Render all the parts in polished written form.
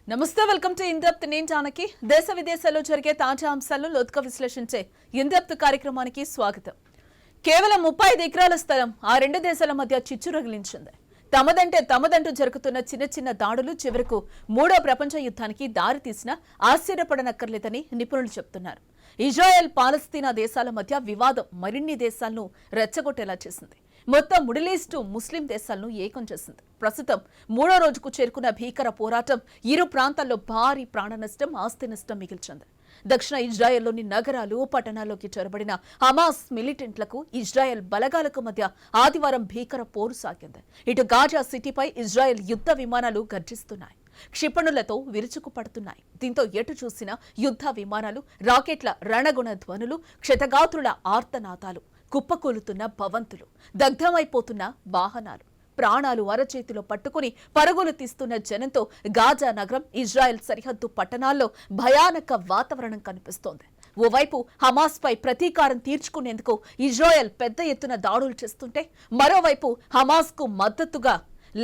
నమస్తే, welcome to in depth. నేను జానకి. దేశ విదేశాల్లో జరిగే తాజా అంశాలను లోతుగా విశ్లేషించే ఇన్డెప్త్ కార్యక్రమానికి స్వాగతం. కేవలం 35 ఎకరాల స్థలం ఆ రెండు దేశాల మధ్య చిచ్చు రగిలించింది. తమదంటూ జరుగుతున్న చిన్న చిన్న దాడులు చివరకు మూడో ప్రపంచ యుద్ధానికి దారి తీసినా ఆశ్చర్యపడనక్కర్లేదని నిపుణులు చెబుతున్నారు. ఇజ్రాయెల్ పాలస్తీనా దేశాల మధ్య వివాదం మరిన్ని దేశాలను రెచ్చగొట్టేలా చేసింది. మొత్తం మిడిల్ ఈస్ట్ ముస్లిం దేశాలను ఏకం చేసింది. ప్రస్తుతం మూడో రోజుకు చేరుకున్న భీకర పోరాటం ఇరు ప్రాంతాల్లో భారీ ప్రాణ నష్టం, ఆస్తి నష్టం మిగిల్చింది. దక్షిణ ఇజ్రాయెల్లోని నగరాలు, పట్టణాల్లోకి చొరబడిన హమాస్ మిలిటెంట్లకు ఇజ్రాయెల్ బలగాలకు మధ్య ఆదివారం భీకర పోరు సాగింది. ఇటు గాజా సిటీపై ఇజ్రాయెల్ యుద్ధ విమానాలు గర్జిస్తున్నాయి, క్షిపణులతో విరుచుకుపడుతున్నాయి. దీంతో ఎటు చూసినా యుద్ధ విమానాలు, రాకెట్ల రణగుణ ధ్వనులు, క్షతగాత్రుల ఆర్తనాదాలు, కుప్పకూలుతున్న భవంతులు, దగ్ధమైపోతున్న వాహనాలు, ప్రాణాలు అరచేతిలో పట్టుకుని పరుగులు తీస్తున్న జనంతో గాజా నగరం, ఇజ్రాయెల్ సరిహద్దు పట్టణాల్లో భయానక వాతావరణం కనిపిస్తోంది. ఓవైపు హమాస్ పై ప్రతీకారం తీర్చుకునేందుకు ఇజ్రాయెల్ పెద్ద ఎత్తున దాడులు చేస్తుంటే, మరోవైపు హమాస్ కు మద్దతుగా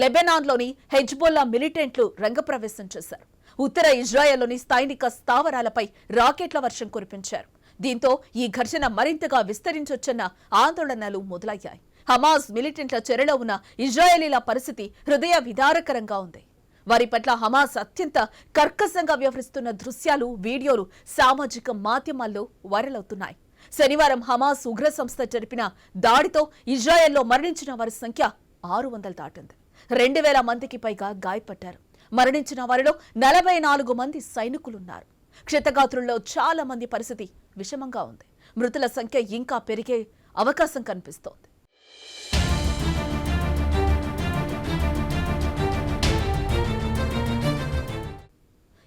లెబెనాన్లోని హెజ్బొల్లా మిలిటెంట్లు రంగప్రవేశం చేశారు. ఉత్తర ఇజ్రాయెల్లోని సైనిక స్థావరాలపై రాకెట్ల వర్షం కురిపించారు. దీంతో ఈ ఘర్షణ మరింతగా విస్తరించొచ్చన్న ఆందోళనలు మొదలయ్యాయి. హమాస్ మిలిటెంట్ల చెరలో ఉన్న ఇజ్రాయేలీల పరిస్థితి హృదయ విదారకరంగా ఉంది. వారి పట్ల హమాస్ అత్యంత కర్కశంగా వ్యవహరిస్తున్న దృశ్యాలు, వీడియోలు సామాజిక మాధ్యమాల్లో వైరల్ అవుతున్నాయి. శనివారం హమాస్ ఉగ్ర సంస్థ జరిపిన దాడితో ఇజ్రాయెల్లో మరణించిన వారి సంఖ్య 600 దాటింది. 2000 మందికి పైగా గాయపడ్డారు. మరణించిన వారిలో 44 మంది సైనికులున్నారు. క్షతగాత్రుల్లో చాలా మంది పరిస్థితి విషమంగా ఉంది. మృతుల సంఖ్య ఇంకా పెరిగే అవకాశం కనిపిస్తోంది.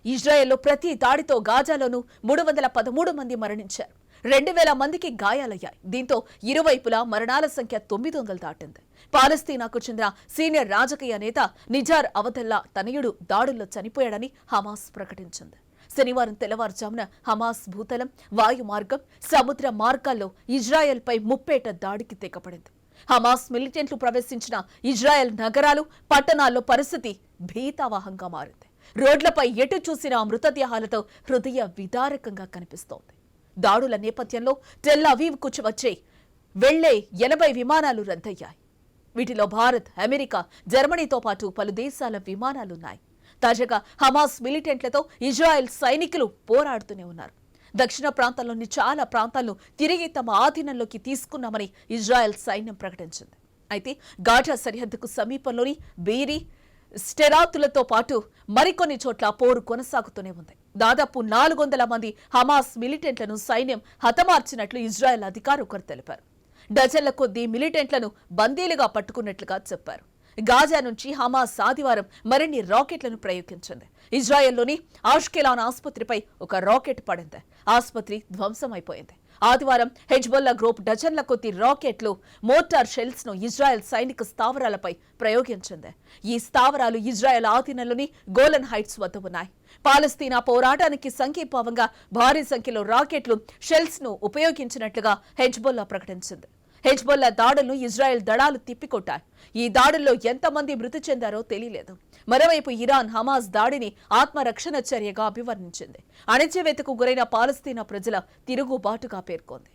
ఇజ్రాయెల్లో ప్రతి దాడితో గాజాలోనూ 313 మంది మరణించారు. 2000 మందికి గాయాలయ్యాయి. దీంతో ఇరువైపులా మరణాల సంఖ్య 900 దాటింది. పాలస్తీనాకు చెందిన సీనియర్ రాజకీయ నేత నిజార్ అవదల్లా తనయుడు దాడుల్లో చనిపోయాడని హమాస్ ప్రకటించింది. శనివారం తెల్లవారుజామున హమాస్ భూతలం, వాయు మార్గం, సముద్ర మార్గాల్లో ఇజ్రాయెల్పై ముప్పేట దాడికి తెగపడింది. హమాస్ మిలిటెంట్లు ప్రవేశించిన ఇజ్రాయెల్ నగరాలు, పట్టణాల్లో పరిస్థితి భీతావహంగా మారింది. రోడ్లపై ఎటు చూసినా మృతదేహాలతో హృదయ విదారకంగా కనిపిస్తోంది. దాడుల నేపథ్యంలో టెల్ అవీవ్కు వచ్చే వెళ్లే 80 విమానాలు రద్దయ్యాయి. వీటిలో భారత్, అమెరికా, జర్మనీతో పాటు పలు దేశాల విమానాలున్నాయి. తాజాగా హమాస్ మిలిటెంట్లతో ఇజ్రాయెల్ సైనికులు పోరాడుతూనే ఉన్నారు. దక్షిణ ప్రాంతంలోని చాలా ప్రాంతాలను తిరిగి తమ ఆధీనంలోకి తీసుకున్నామని ఇజ్రాయెల్ సైన్యం ప్రకటించింది. అయితే గాజా సరిహద్దుకు సమీపంలోని బీరీ, స్టెరాతులతో పాటు మరికొన్ని చోట్ల పోరు కొనసాగుతూనే ఉంది. దాదాపు 400 మంది హమాస్ మిలిటెంట్లను సైన్యం హతమార్చినట్లు ఇజ్రాయెల్ అధికారి ఒకరు తెలిపారు. డజన్ల కొద్దీ మిలిటెంట్లను బందీలుగా పట్టుకున్నట్లుగా చెప్పారు. గాజా నుంచి హమాస్ ఆదివారం మరిన్ని రాకెట్లను ప్రయోగించింది. ఇజ్రాయెల్లోని ఆష్కెలాన్ ఆసుపత్రిపై ఒక రాకెట్ పడింది. ఆసుపత్రి ధ్వంసమైపోయింది. ఆదివారం హెజ్బొల్లా గ్రూప్ డజన్ల కొద్ది రాకెట్లు, మోటార్ షెల్స్ ను ఇజ్రాయెల్ సైనిక స్థావరాలపై ప్రయోగించింది. ఈ స్థావరాలు ఇజ్రాయెల్ ఆధీనంలోని గోలన్ హైట్స్ వద్ద ఉన్నాయి. పాలస్తీనా పోరాటానికి సంఘీభావంగా భారీ సంఖ్యలో రాకెట్లు, షెల్స్ ను ఉపయోగించినట్లుగా హెజ్బొల్లా ప్రకటించింది. హెజ్బొల్లా దాడులను ఇజ్రాయెల్ దళాలు తిప్పికొట్టాయి. ఈ దాడుల్లో ఎంతమంది మృతి చెందారో తెలియలేదు. మరోవైపు ఇరాన్ హమాస్ దాడిని ఆత్మరక్షణ చర్యగా అభివర్ణించింది. అణచివేతకు గురైన పాలస్తీనా ప్రజల తిరుగుబాటుగా పేర్కొంది.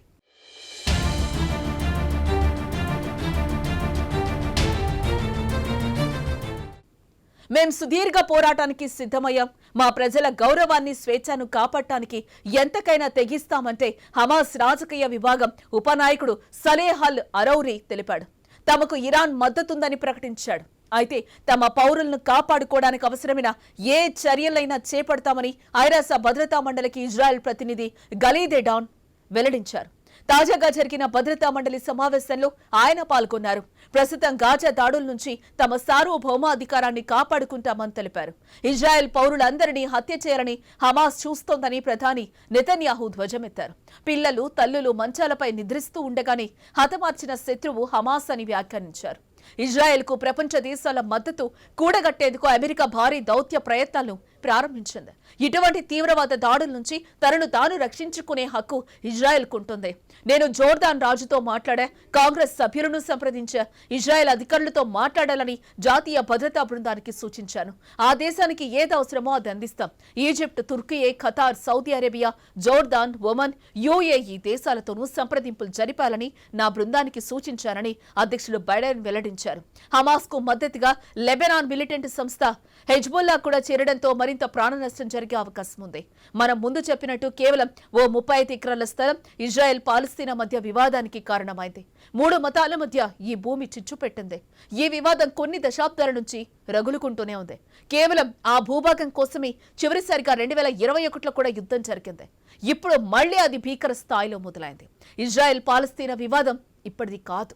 మేం సుదీర్ఘ పోరాటానికి సిద్ధమయ్యాం. మా ప్రజల గౌరవాన్ని, స్వేచ్ఛను కాపాడటానికి ఎంతకైనా తెగిస్తామంటే హమాస్ రాజకీయ విభాగం ఉపనాయకుడు సలేహ్ అల్ అరౌరీ తెలిపాడు. తమకు ఇరాన్ మద్దతుందని ప్రకటించాడు. అయితే తమ పౌరులను కాపాడుకోవడానికి అవసరమైన ఏ చర్యలైనా చేపడతామని ఐరాస భద్రతా మండలికి ఇజ్రాయెల్ ప్రతినిధి గలీద్ డాన్ వెల్లడించారు. తాజాగా జరిగిన భద్రతా మండలి సమావేశంలో ఆయన పాల్గొన్నారు. ప్రస్తుతం గాజా దాడుల నుంచి తమ సార్వభౌమాధికారాన్ని కాపాడుకుంటామని తెలిపారు. ఇజ్రాయెల్ పౌరులందరినీ హత్య చేయాలని హమాస్ చూస్తోందని ప్రధాని నెతన్యాహు ధ్వజమెత్తారు. పిల్లలు, తల్లులు మంచాలపై నిద్రిస్తూ ఉండగానే హతమార్చిన శత్రువు హమాస్ అని వ్యాఖ్యానించారు. ఇజ్రాయెల్ కు ప్రపంచ దేశాల మద్దతు కూడగట్టేందుకు అమెరికా భారీ దౌత్య ప్రయత్నాలను ప్రారంభించింది. ఇటువంటి తీవ్రవాద దాడుల నుంచి తనను తాను రక్షించుకునే హక్కు ఇజ్రాయెల్కుంటుంది. నేను జోర్దాన్ రాజుతో మాట్లాడా, కాంగ్రెస్ సభ్యులను సంప్రదించా, ఇజ్రాయెల్ అధికారులతో మాట్లాడాలని జాతీయ భద్రతా బృందానికి సూచించాను. ఆ దేశానికి ఏది అవసరమో అది అందిస్తాం. Egypt, Turkiye, Qatar, Saudi Arabia, Jordan, Oman, UAE దేశాలతోనూ సంప్రదింపులు జరిపాలని నా బృందానికి సూచించానని అధ్యక్షులు బైడెన్ వెల్లడించారు. హమాస్ కు మద్దతుగా లెబనాన్ మిలిటెంట్ సంస్థ హెజ్బుల్లా కూడా చేరడంతో మరింత ప్రాణ నష్టం జరిగే అవకాశం ఉంది. మనం ముందు చెప్పినట్టు కేవలం ఓ 35 ఎకరాల స్థలం ఇజ్రాయెల్ పాలస్తీనా మధ్య వివాదానికి కారణమైంది. 3 మతాల మధ్య ఈ భూమి చిచ్చు పెట్టింది. ఈ వివాదం కొన్ని దశాబ్దాల నుంచి రగులుకుంటూనే ఉంది. కేవలం ఆ భూభాగం కోసమే చివరిసారిగా 2021లో కూడా యుద్ధం జరిగింది. ఇప్పుడు మళ్లీ అది భీకర స్థాయిలో మొదలైంది. ఇజ్రాయెల్ పాలస్తీనా వివాదం ఇప్పటిది కాదు.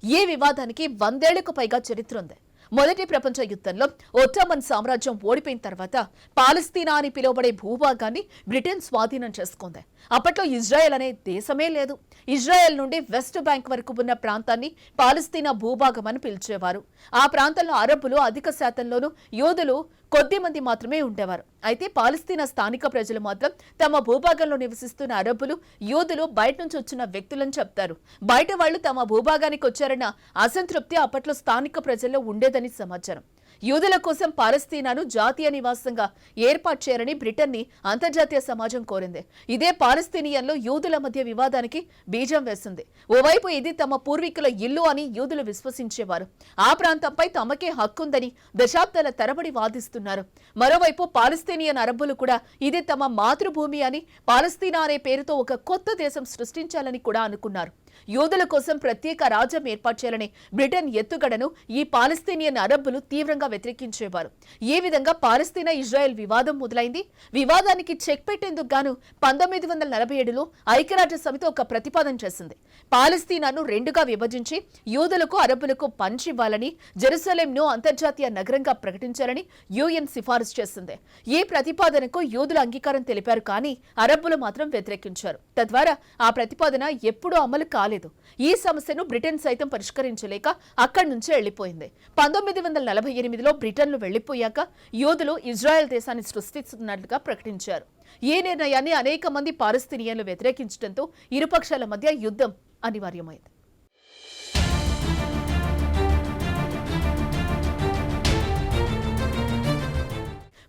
ఈ వివాదానికి 100 ఏళ్లకు పైగా చరిత్ర ఉంది. మొదటి ప్రపంచ యుద్ధంలో ఒట్టమన్ సామ్రాజ్యం ఓడిపోయిన తర్వాత పాలస్తీనా అని పిలువబడే భూభాగాన్ని బ్రిటన్ స్వాధీనం చేసుకుంది. అప్పట్లో ఇజ్రాయెల్ అనే దేశమే లేదు. ఇజ్రాయెల్ నుండి వెస్ట్ బ్యాంక్ వరకు ఉన్న ప్రాంతాన్ని పాలస్తీనా భూభాగం అని పిలిచేవారు. ఆ ప్రాంతంలో అరబ్బులు అధిక శాతంలోనూ, యూదులు కొద్ది మంది మాత్రమే ఉండేవారు. అయితే పాలస్తీనా స్థానిక ప్రజలు మాత్రం తమ భూభాగంలో నివసిస్తున్న అరబ్బులు, యూదులు బయట నుంచి వచ్చిన వ్యక్తులని చెప్తారు. బయట వాళ్లు తమ భూభాగానికి వచ్చారన్న అసంతృప్తి అప్పట్లో స్థానిక ప్రజల్లో ఉండేదని సమాచారం. యూదుల కోసం పాలస్తీనాను జాతీయ నివాసంగా ఏర్పాటు చేయాలని బ్రిటన్ని అంతర్జాతీయ సమాజం కోరింది. ఇదే పాలస్తీనియన్లు యూదుల మధ్య వివాదానికి బీజం వేసింది. ఓవైపు ఇది తమ పూర్వీకుల ఇల్లు అని యూదులు విశ్వసించేవారు. ఆ ప్రాంతంపై తమకే హక్కుందని దశాబ్దాల తరబడి వాదిస్తున్నారు. మరోవైపు పాలస్తీనియన్ అరబ్బులు కూడా ఇది తమ మాతృభూమి అని, పాలస్తీనా అనే పేరుతో ఒక కొత్త దేశం సృష్టించాలని కూడా అనుకున్నారు. యూదుల కోసం ప్రత్యేక రాజ్యం ఏర్పాటు చేయాలని బ్రిటన్ ఎత్తుగడను ఈ పాలస్తీనియన్ అరబ్బులు తీవ్రంగా వ్యతిరేకించేవారు. ఈ విధంగా పాలస్తీనా ఇజ్రాయెల్ వివాదం మొదలైంది. వివాదానికి చెక్ పెట్టేందుకు గాను 1947లో ఐక్యరాజ్య సమితి ఒక ప్రతిపాదన చేసింది. పాలస్తీనాను 2గా విభజించి యూదులకు, అరబ్బులకు పంచివ్వాలని, జెరూసలేంను అంతర్జాతీయ నగరంగా ప్రకటించాలని యుఎన్ సిఫారసు చేసింది. ఈ ప్రతిపాదనకు యూదులు అంగీకారం తెలిపారు, కానీ అరబ్బులు మాత్రం వ్యతిరేకించారు. తద్వారా ఆ ప్రతిపాదన ఎప్పుడూ అమలు కాలేదు. ఈ సమస్యను బ్రిటన్ సైతం పరిష్కరించలేక అక్కడి నుంచి వెళ్లిపోయింది. 1948లో బ్రిటన్లు వెళ్లిపోయాక యూదులు ఇజ్రాయెల్ దేశాన్ని సృష్టిస్తున్నట్లుగా ప్రకటించారు. ఈ నిర్ణయాన్ని అనేక మంది పాలస్తీనియన్లు వ్యతిరేకించడంతో ఇరుపక్షాల మధ్య యుద్ధం అనివార్యమైంది.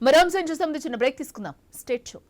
మరో అంశం చూసాం. చిన్న బ్రేక్ తీసుకుందాం. State show.